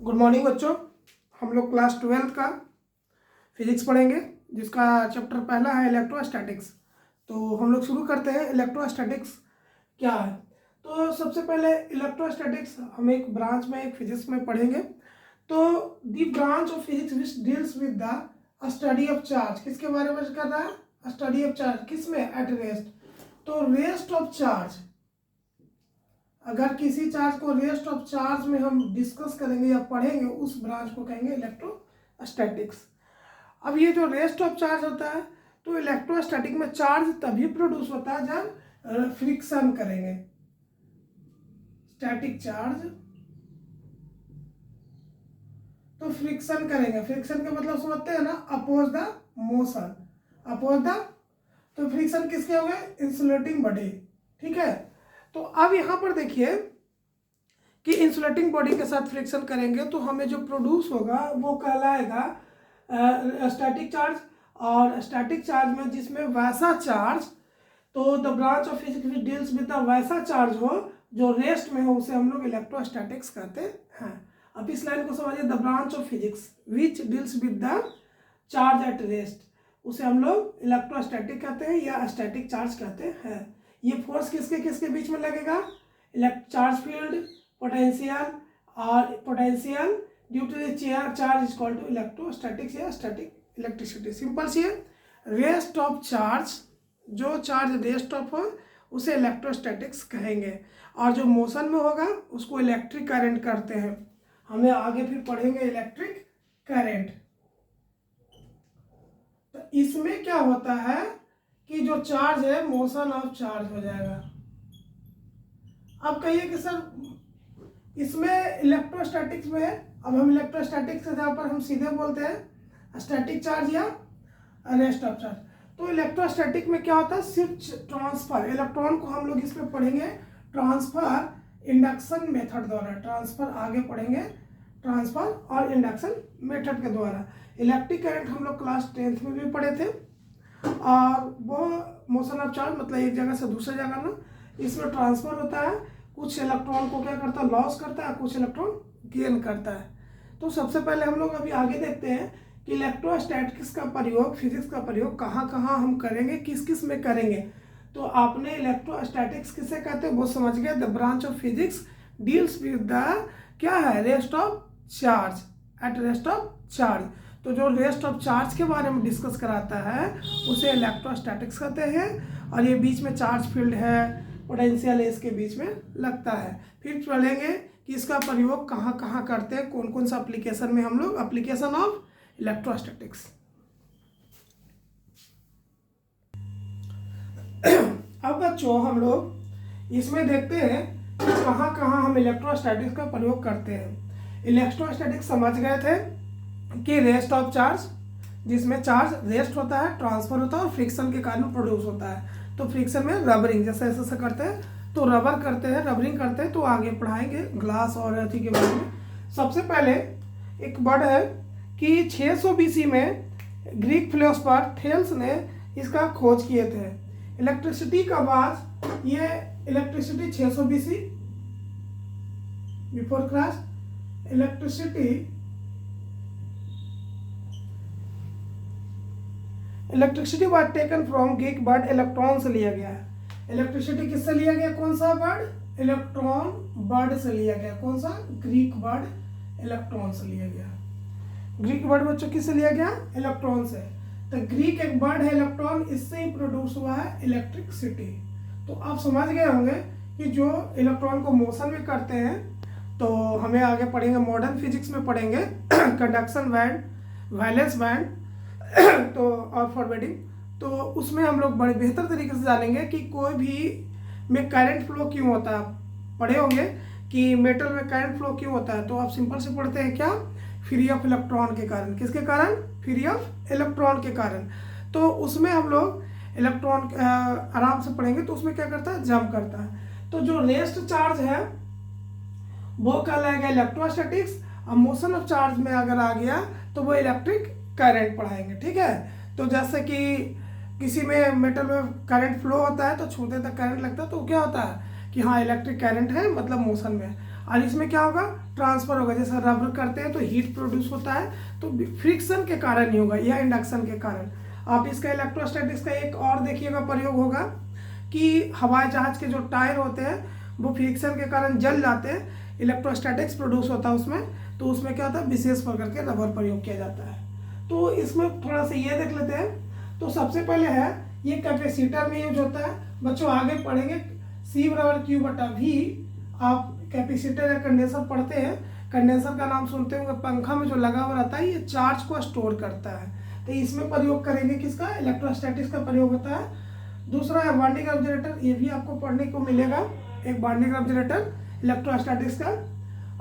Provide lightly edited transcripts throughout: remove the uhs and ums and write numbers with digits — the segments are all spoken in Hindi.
गुड मॉर्निंग बच्चों। हम लोग क्लास 12 का फिजिक्स पढ़ेंगे, जिसका चैप्टर पहला है इलेक्ट्रोस्टैटिक्स। तो हम लोग शुरू करते हैं। इलेक्ट्रोस्टैटिक्स क्या है? तो सबसे पहले इलेक्ट्रोस्टैटिक्स हम एक ब्रांच में, एक फिजिक्स में पढ़ेंगे। तो the branch of physics which deals with the study of charge. किसके बारे में कर रहा है? Study of charge. किसमें? At rest. तो रेस्ट ऑफ चार्ज, अगर किसी चार्ज को रेस्ट ऑफ चार्ज में हम डिस्कस करेंगे या पढ़ेंगे, उस ब्रांच को कहेंगे इलेक्ट्रोस्टैटिक्स। अब ये जो रेस्ट ऑफ चार्ज होता है, तो इलेक्ट्रोस्टैटिक में चार्ज तभी प्रोड्यूस होता है जब फ्रिक्शन करेंगे। स्टैटिक चार्ज, तो फ्रिक्शन करेंगे। फ्रिक्शन का मतलब समझते हैं ना? Oppose the motion. Oppose the, तो फ्रिक्शन किसके हो गए? Insulating body. ठीक है। तो अब यहाँ पर देखिए कि इंसुलेटिंग बॉडी के साथ फ्रिक्शन करेंगे तो हमें जो प्रोड्यूस होगा वो कहलाएगा स्टैटिक चार्ज। और स्टैटिक चार्ज में जिसमें वैसा चार्ज, तो the branch of physics which deals with the वैसा चार्ज हो जो रेस्ट में हो, उसे हम लोग इलेक्ट्रोस्टैटिक्स कहते हैं। अब इस लाइन को समझिए, the branch of physics which deals with the charge at rest, उसे हम लोग इलेक्ट्रोस्टैटिक कहते हैं या स्टैटिक चार्ज कहते हैं। ये फोर्स किसके किसके बीच में लगेगा? चार्ज फील्ड, पोटेंशियल, और potential due to the charge is called to electrostatics या स्टैटिक इलेक्ट्रिसिटी। सिंपल सी है। रेस्ट ऑफ चार्ज, जो चार्ज रेस्ट ऑफ हो उसे इलेक्ट्रोस्टैटिक्स कहेंगे। और जो मोशन में होगा उसको इलेक्ट्रिक करंट करते हैं। हमें आगे फिर पढ़ेंगे इलेक्ट्रिक करंट। तो इसमें क्या होता है कि जो चार्ज है मोशन ऑफ चार्ज हो जाएगा। अब कहिए कि सर इसमें इलेक्ट्रोस्टैटिक्स में, अब हम इलेक्ट्रोस्टैटिक्स के जगह पर हम सीधे बोलते हैं स्टैटिक चार्ज या रेस्ट ऑफ चार्ज। तो इलेक्ट्रोस्टैटिक में क्या होता है? सिर्फ ट्रांसफर, इलेक्ट्रॉन को हम लोग इसमें पढ़ेंगे ट्रांसफर इंडक्शन मेथड द्वारा। ट्रांसफर आगे पढ़ेंगे, ट्रांसफर और इंडक्शन मेथड के द्वारा। इलेक्ट्रिक करंट हम लोग क्लास 10th में भी पढ़े थे। और वो मोशन ऑफ चार्ज मतलब एक जगह से दूसरे जगह ना, इसमें ट्रांसफर होता है। कुछ इलेक्ट्रॉन को क्या करता है? लॉस करता है, कुछ इलेक्ट्रॉन गेन करता है। तो सबसे पहले हम लोग अभी आगे देखते हैं कि इलेक्ट्रोस्टैटिक्स का प्रयोग, फिजिक्स का प्रयोग कहाँ कहाँ हम करेंगे, किस किस में करेंगे। तो आपने इलेक्ट्रोस्टैटिक्स किसे कहते हैं वो समझ गए। The branch of physics deals with the, क्या है? Rest of charge, at rest of charge. तो जो रेस्ट ऑफ चार्ज के बारे में डिस्कस कराता है उसे इलेक्ट्रोस्टैटिक्स कहते हैं। और ये बीच में चार्ज फील्ड है, पोटेंशियल है, इसके बीच में लगता है। फिर चलेंगे कि इसका प्रयोग कहाँ कहाँ करते हैं, कौन कौन सा एप्लीकेशन में हम लोग, एप्लीकेशन ऑफ इलेक्ट्रोस्टैटिक्स। अब बच्चों हम लोग इसमें देखते हैं कि कहाँ कहाँ हम इलेक्ट्रोस्टैटिक्स का प्रयोग करते हैं। इलेक्ट्रोस्टैटिक्स समझ गए थे कि रेस्ट ऑफ चार्ज, जिसमें चार्ज रेस्ट होता है, ट्रांसफर होता है और फ्रिक्शन के कारण प्रोड्यूस होता है। तो फ्रिक्शन में रबरिंग, जैसे ऐसे करते हैं तो रबर करते हैं, रबरिंग करते हैं। तो आगे पढ़ाएंगे ग्लास और अथी के बारे में। सबसे पहले एक वर्ड है कि 600 BC में ग्रीक फिलोसोफर थेल्स ने इसका खोज किए थे। इलेक्ट्रिसिटी का बाद ये electricity 600 BC before Christ, electricity word taken from Greek word electron से लिया गया है। इलेक्ट्रिसिटी किससे लिया गया? कौन सा वर्ड? इलेक्ट्रॉन वर्ड से लिया गया। कौन सा? ग्रीक वर्ड इलेक्ट्रॉन से लिया गया। ग्रीक वर्ड बच्चों किससे लिया गया? इलेक्ट्रॉन से। तो ग्रीक एक वर्ड है इलेक्ट्रॉन, इससे ही प्रोड्यूस हुआ है इलेक्ट्रिसिटी। तो आप समझ गए होंगे कि जो इलेक्ट्रॉन को मोशन में करते हैं, तो हमें आगे पढ़ेंगे, मॉडर्न फिजिक्स में पढ़ेंगे कंडक्शन बैंड, वैलेंस बैंड तो और फॉरवर्डिंग। तो उसमें हम लोग बड़े बेहतर तरीके से जानेंगे कि कोई भी में करंट फ्लो क्यों होता है। पढ़े होंगे कि मेटल में करंट फ्लो क्यों होता है। तो आप सिंपल से पढ़ते हैं क्या? फ्री ऑफ इलेक्ट्रॉन के कारण। किसके कारण? फ्री ऑफ इलेक्ट्रॉन के कारण। तो उसमें हम लोग इलेक्ट्रॉन आराम से पढ़ेंगे। तो उसमें क्या करता है? जंप करता है। तो जो रेस्ट चार्ज है वो कहलाएगा इलेक्ट्रोस्टैटिक्स। अब मोशन ऑफ चार्ज में अगर आ गया तो वो इलेक्ट्रिक करंट पढ़ाएंगे। ठीक है। तो जैसे कि किसी में मेटल में करंट फ्लो होता है तो छूते तक करंट लगता है, तो क्या होता है कि हाँ इलेक्ट्रिक करंट है, मतलब मोशन में। और इसमें क्या होगा, ट्रांसफर होगा। जैसे रबर करते हैं तो हीट प्रोड्यूस होता है, तो फ्रिक्शन के कारण ही होगा या इंडक्शन के कारण। आप इसका इलेक्ट्रोस्टैटिक्स का एक और देखिएगा प्रयोग होगा कि हवाई जहाज के जो टायर होते हैं वो फ्रिक्शन के कारण जल जाते हैं, इलेक्ट्रोस्टैटिक्स प्रोड्यूस होता है उसमें, तो उसमें क्या होता है, विशेष प्रकार के रबर प्रयोग किया जाता है। तो इसमें थोड़ा सा ये देख लेते हैं। तो सबसे पहले है ये कैपेसिटर में यूज होता है। बच्चों आगे पढ़ेंगे C बराबर Q बटा V। आप कैपेसिटर या कंडेंसर पढ़ते हैं, कंडेंसर का नाम सुनते होंगे, पंखा में जो लगा हुआ रहता है, ये चार्ज को स्टोर करता है। तो इसमें प्रयोग करेंगे किसका, इलेक्ट्रोस्टैटिक्स का प्रयोग होता है। दूसरा है बॉन्डिंग रेफ्रिजरेटर, ये भी आपको पढ़ने को मिलेगा, एक बॉन्डिंग रेफ्रिजरेटर इलेक्ट्रोस्टैटिक्स का।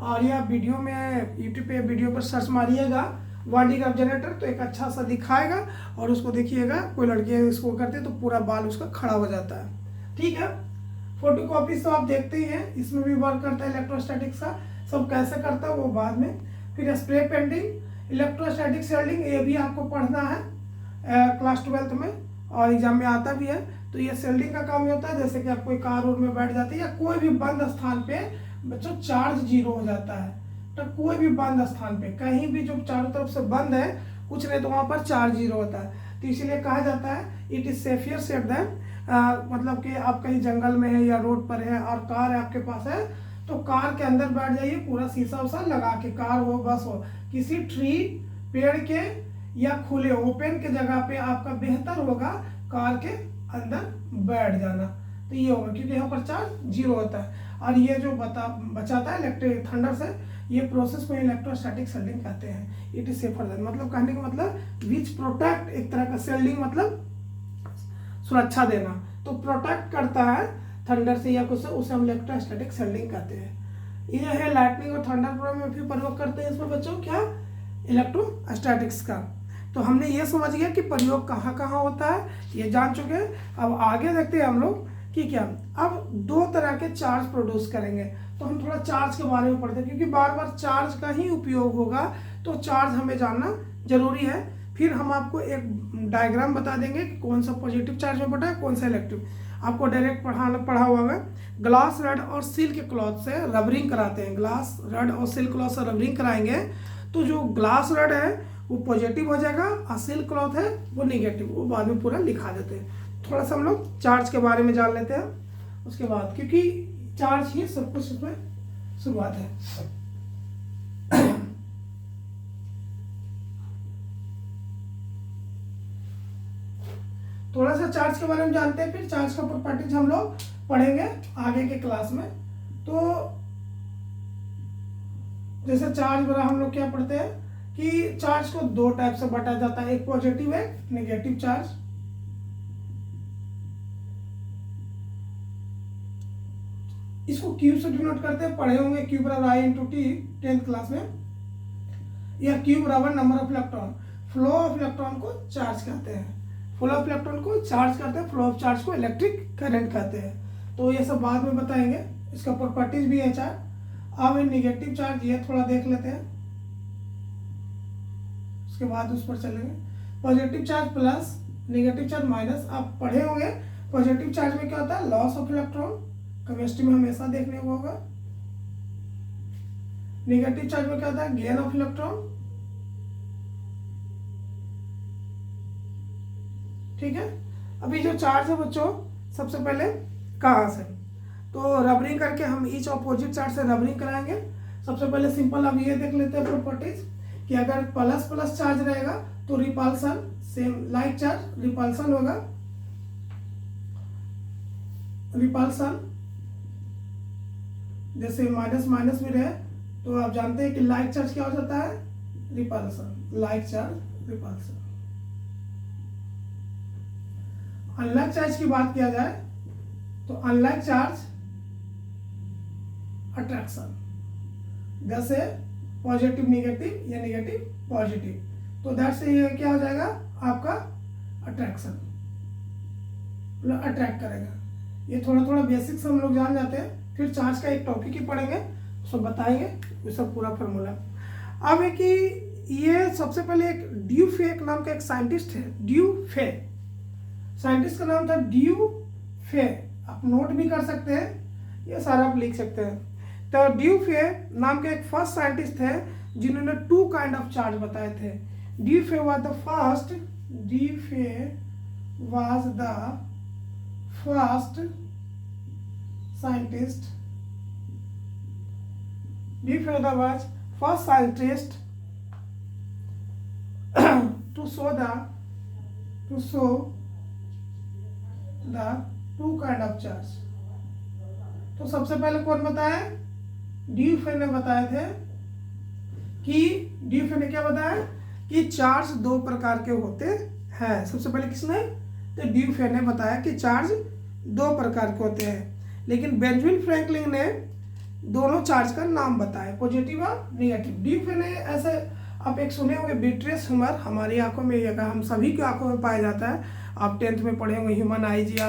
और यह वीडियो में यूट्यूब पे वीडियो पर सर्च मारिएगा बॉन्डिंग रेफ्रिजरेटर, तो एक अच्छा सा दिखाएगा और उसको देखिएगा। कोई लड़के इसको करते हैं तो पूरा बाल उसका खड़ा हो जाता है। ठीक है, फोटोकॉपीज तो आप देखते ही हैं, इसमें भी वर्क करता है इलेक्ट्रोस्टैटिक्स का। सब कैसे करता है वो बाद में। फिर स्प्रे पेंटिंग, इलेक्ट्रोस्टैटिक शेल्डिंग, ये भी आपको पढ़ना है क्लास 12 में और एग्जाम में आता भी है। तो ये शेल्डिंग का काम होता है, जैसे कि आप कोई कार और में बैठ जाते हैं या कोई भी बंद स्थान पे बच्चों चार्ज 0 हो जाता है। तो कोई भी बंद स्थान पे कहीं भी जो चारों तरफ से बंद है कुछ नहीं, तो वहां पर चार्ज 0 होता है। तो इसीलिए कहा जाता है इट इज सेफियर सेट दैन, मतलब कि आप कहीं जंगल में है या रोड पर है और कार है आपके पास है, तो कार के अंदर बैठ जाइए पूरा शीशा उसा लगा के, कार हो बस हो, किसी ट्री पेड़ के या खुले ओपन के जगह पे आपका बेहतर होगा कार के अंदर बैठ जाना। तो ये होगा क्योंकि यहाँ पर चार्ज 0 होता है। और ये जो बचाता है इलेक्ट्रिक थंडर से, ये प्रोसेस को इलेक्ट्रोस्टैटिक शेल्डिंग कहते हैं। इट इज सेफर देन, मतलब कहने का मतलब विच प्रोटेक्ट, एक तरह का शेल्डिंग मतलब सुरक्षा देना, तो प्रोटेक्ट करता है थंडर से या कुछ से, उसे हम इलेक्ट्रोस्टैटिक शेल्डिंग कहते हैं। ये है लाइटनिंग और थंडर में भी प्रयोग करते हैं इसमें बच्चों, क्या, इलेक्ट्रोस्टैटिक्स का। तो हमने ये समझ गया कि प्रयोग कहाँ कहाँ होता है, ये जान चुके हैं। अब आगे देखते हैं हम लोग कि क्या, अब 2 तरह के चार्ज प्रोड्यूस करेंगे। तो हम थोड़ा चार्ज के बारे में पढ़ते हैं, क्योंकि बार बार चार्ज का ही उपयोग होगा, तो चार्ज हमें जानना जरूरी है। फिर हम आपको एक डायग्राम बता देंगे कि कौन सा पॉजिटिव चार्ज में बटा है, कौन सा इलेक्ट्रिक। आपको डायरेक्ट पढ़ा हुआ है। ग्लास रड और सिल्क क्लॉथ से रबरिंग कराते हैं, ग्लास रड और सिल्क क्लॉथ से रबरिंग कराएंगे, तो जो ग्लास रड है वो पॉजिटिव हो जाएगा और सिल्क क्लॉथ है वो निगेटिव, वो बाद में पूरा लिखा देते हैं। थोड़ा सा हम लोग चार्ज के बारे में जान लेते हैं उसके बाद, क्योंकि चार्ज ही सब कुछ इसमें शुरुआत है। थोड़ा सा चार्ज के बारे में जानते हैं, फिर चार्ज का प्रॉपर्टीज हम लोग पढ़ेंगे आगे के क्लास में। तो जैसे चार्ज बड़ा हम लोग क्या पढ़ते हैं कि चार्ज को 2 टाइप से बांटा जाता है, एक पॉजिटिव है, नेगेटिव चार्ज। इसको Q से डिनोट करते हैं, पढ़े होंगे Q बराबर I into T 10th class में, या Q बराबर number of electron. Flow of electron को चार्ज कहते हैं, फ्लो ऑफ इलेक्ट्रॉन को चार्ज करते हैं, फ्लो ऑफ चार्ज को इलेक्ट्रिक करंट कहते हैं। तो ये सब बाद में बताएंगे, इसका प्रॉपर्टीज भी है चार्ज। अब नेगेटिव चार्ज ये थोड़ा देख लेते हैं, उसके बाद उस पर चलेंगे। Positive charge plus, negative charge minus. आप पढ़े होंगे पॉजिटिव चार्ज में क्या होता है, लॉस ऑफ इलेक्ट्रॉन, केमिस्ट्री में हमेशा देखने को होगा। नेगेटिव चार्ज में क्या होता है, गेन ऑफ इलेक्ट्रॉन। ठीक है, अभी जो चार्ज है बच्चों, सबसे पहले कहाँ से, तो रबरिंग करके हम ईच ऑपोजिट चार्ज से रबरिंग कराएंगे। सबसे पहले सिंपल अब ये देख लेते हैं प्रॉपर्टीज कि अगर प्लस प्लस चार्ज रहेगा तो repulsion, same like charge repulsion होगा, रिपल्सन। जैसे माइनस माइनस भी रहे तो आप जानते हैं कि लाइक चार्ज क्या हो जाता है, repulsion, like charge repulsion. Unlike charge की बात किया जाए तो अनलाइक चार्ज अट्रैक्शन, जैसे पॉजिटिव नेगेटिव या नेगेटिव पॉजिटिव, तो दैट से ये क्या हो जाएगा आपका अट्रैक्शन, मतलब अट्रैक्ट करेगा। ये थोड़ा थोड़ा बेसिक्स हम लोग जान जाते हैं, फिर चार्ज का एक टॉपिक ही पढ़ेंगे, उसको बताएंगे ये सब पूरा फार्मूला। अब है कि ये सबसे पहले एक ड्यू फे एक नाम का एक साइंटिस्ट है, ड्यू फे, साइंटिस्ट का नाम था ड्यू फे। आप नोट भी कर सकते हैं, ये सारा आप लिख सकते हैं। तो ड्यूफे नाम के एक फर्स्ट साइंटिस्ट थे जिन्होंने 2 काइंड ऑफ चार्ज बताए थे। Dufay was the first scientist Dufay was first scientist to show the 2 kind of charge। तो सबसे पहले कौन बताया? ड्यूफे ने बताए थे कि ड्यूफे ने क्या बताया कि चार्ज 2 प्रकार के होते हैं। सबसे पहले किसने? तो ड्यूफे ने बताया कि चार्ज 2 प्रकार के होते हैं। लेकिन बेंजामिन फ्रैंकलिन ने दोनों चार्ज का नाम बताया, पॉजिटिव और नेगेटिव। ड्यूफे ने ऐसे, आप एक सुने होंगे विट्रियस ह्यूमर, हमारी आंखों में, हम सभी की आंखों में पाया जाता है। आप 10th में पढ़े होंगे ह्यूमन आइज, या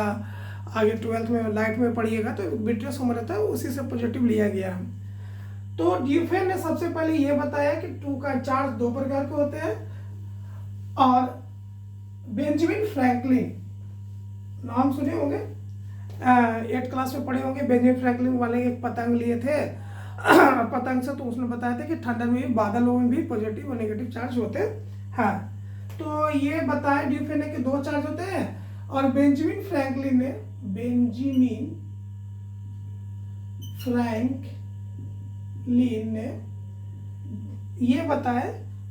आगे 12th में लाइट में पढ़िएगा तो विट्रियस ह्यूमर रहता है, उसी से पॉजिटिव लिया गया है। तो ड्यूफे ने सबसे पहले ये बताया कि 2 का चार्ज 2 प्रकार के होते हैं। और बेंजामिन फ्रैंकलिन, नाम सुने होंगे, 8th क्लास में पढ़े होंगे। बेंजामिन फ्रैंकलिन वाले एक पतंग लिए थे पतंग से, तो उसने बताया था कि ठंडा में भी, बादलों में भी पॉजिटिव और नेगेटिव चार्ज होते हैं। तो ये बताया ड्यूफे ने कि 2 चार्ज होते हैं। और बेंजामिन फ्रैंकलिन ने ये बताया,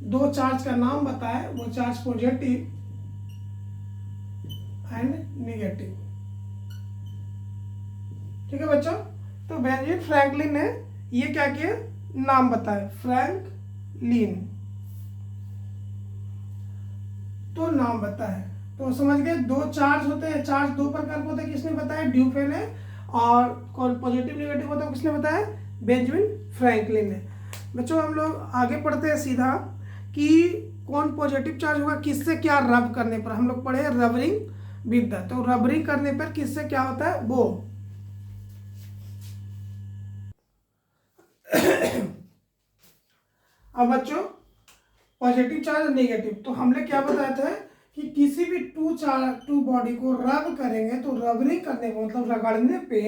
2 चार्ज का नाम बताया, वो चार्ज पॉजिटिव एंड नेगेटिव। ठीक है बच्चों, तो बेंजामिन फ्रैंकलिन ने ये क्या किया, नाम बताया, फ्रैंकलिन, तो नाम बताया। तो समझ गए 2 चार्ज होते हैं, चार्ज 2 प्रकार के होते हैं, किसने बताया? ड्यूफे ने। और कौन पॉजिटिव नेगेटिव होता है किसने बताया? बेंजामिन फ्रैंकलिन ने। बच्चों हम लोग आगे पढ़ते हैं सीधा कि कौन पॉजिटिव चार्ज होगा, किससे क्या रब करने पर। हम लोग पढ़े रबरिंग विद, तो रबरिंग करने पर किससे क्या होता है वो। अब बच्चों पॉजिटिव चार्ज और नेगेटिव, तो हमने क्या बताया था कि किसी भी 2 बॉडी को रब करेंगे तो रबरिंग करने को, मतलब रगड़ने पे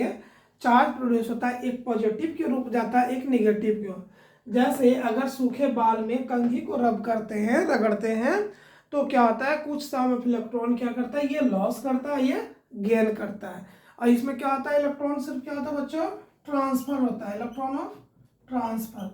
चार्ज प्रोड्यूस होता है, एक पॉजिटिव की रूप जाता है, एक नेगेटिव की ओर। जैसे अगर सूखे बाल में कंघी को रब करते हैं, रगड़ते हैं, तो क्या होता है, कुछ समय इलेक्ट्रॉन क्या करता है, ये लॉस करता है, ये गेन करता है। और इसमें क्या होता है, इलेक्ट्रॉन सिर्फ क्या होता है बच्चों, ट्रांसफर होता है, इलेक्ट्रॉन ऑफ ट्रांसफर,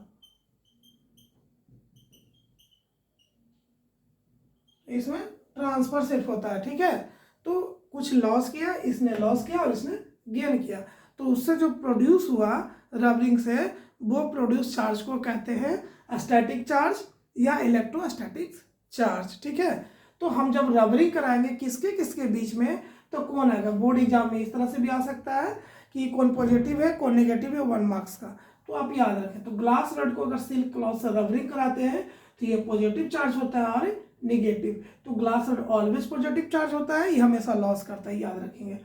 इसमें ट्रांसफर सिर्फ होता है। ठीक है, तो कुछ लॉस किया, इसने लॉस किया और इसने गेन किया, तो उससे जो प्रोड्यूस हुआ रबरिंग से, वो प्रोड्यूस चार्ज को कहते हैं स्टैटिक चार्ज या इलेक्ट्रोस्टैटिक चार्ज। ठीक है, तो हम जब रबरिंग कराएंगे किसके किसके बीच में, तो कौन आएगा, बोर्ड एग्जाम में इस तरह से भी आ सकता है कि कौन पॉजिटिव है कौन नेगेटिव है, 1 मार्क्स का, तो आप याद रखें। तो ग्लास रड को अगर सिल्क क्लॉथ से रबरिंग कराते हैं तो ये पॉजिटिव चार्ज होता है और नेगेटिव। तो glass rod always positive charge होता है, ये हमेशा लॉस करता है, याद रखेंगे।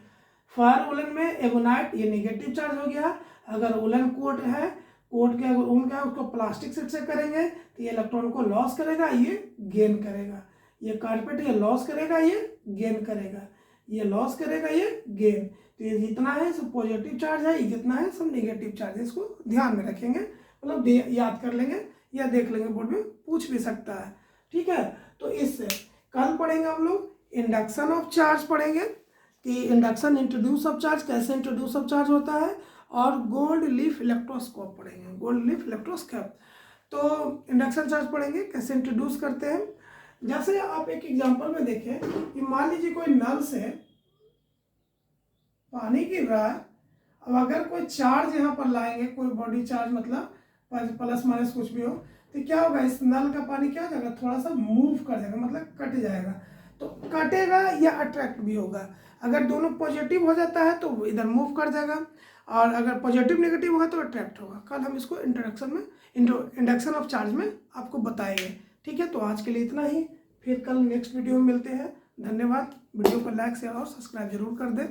फायर वुलन में एगोनाइट, ये नेगेटिव चार्ज हो गया। अगर वुलन कोट है, कोट के अगर ऊन का है, उसको प्लास्टिक शीट से करेंगे तो ये इलेक्ट्रॉन को लॉस करेगा, ये गेन करेगा। ये कारपेट, ये लॉस करेगा, ये गेन करेगा, ये लॉस करेगा, ये गेन। तो ये जितना है सब पॉजिटिव चार्ज है, ये जितना है सब नेगेटिव चार्ज है। इसको ध्यान में रखेंगे, मतलब याद कर लेंगे या देख लेंगे, बोर्ड में पूछ भी सकता है। ठीक है, तो इससे कल पढ़ेंगे हम लोग इंडक्शन ऑफ चार्ज पढ़ेंगे कि इंडक्शन इंट्रोड्यूस ऑफ चार्ज, कैसे इंट्रोड्यूस ऑफ चार्ज होता है। और गोल्ड लीफ इलेक्ट्रोस्कोप पढ़ेंगे, गोल्ड लीफ इलेक्ट्रोस्कोप। तो इंडक्शन चार्ज पढ़ेंगे, कैसे इंट्रोड्यूस करते हैं। जैसे आप एक एग्जांपल में देखें कि मान लीजिए कोई नल से पानी गिर रहा है, अब अगर कोई चार्ज यहाँ पर लाएंगे, कोई बॉडी चार्ज, मतलब प्लस माइनस कुछ भी हो, तो क्या होगा, इस नल का पानी क्या हो जाएगा, थोड़ा सा मूव कर जाएगा, मतलब कट जाएगा। तो कटेगा या अट्रैक्ट भी होगा। अगर दोनों पॉजिटिव हो जाता है तो इधर मूव कर जाएगा, और अगर पॉजिटिव नेगेटिव होगा तो अट्रैक्ट होगा। कल हम इसको इंडक्शन ऑफ चार्ज में आपको बताएंगे। ठीक है, तो आज के लिए इतना ही, फिर कल नेक्स्ट वीडियो में मिलते हैं। धन्यवाद। वीडियो को लाइक शेयर और सब्सक्राइब जरूर कर दें।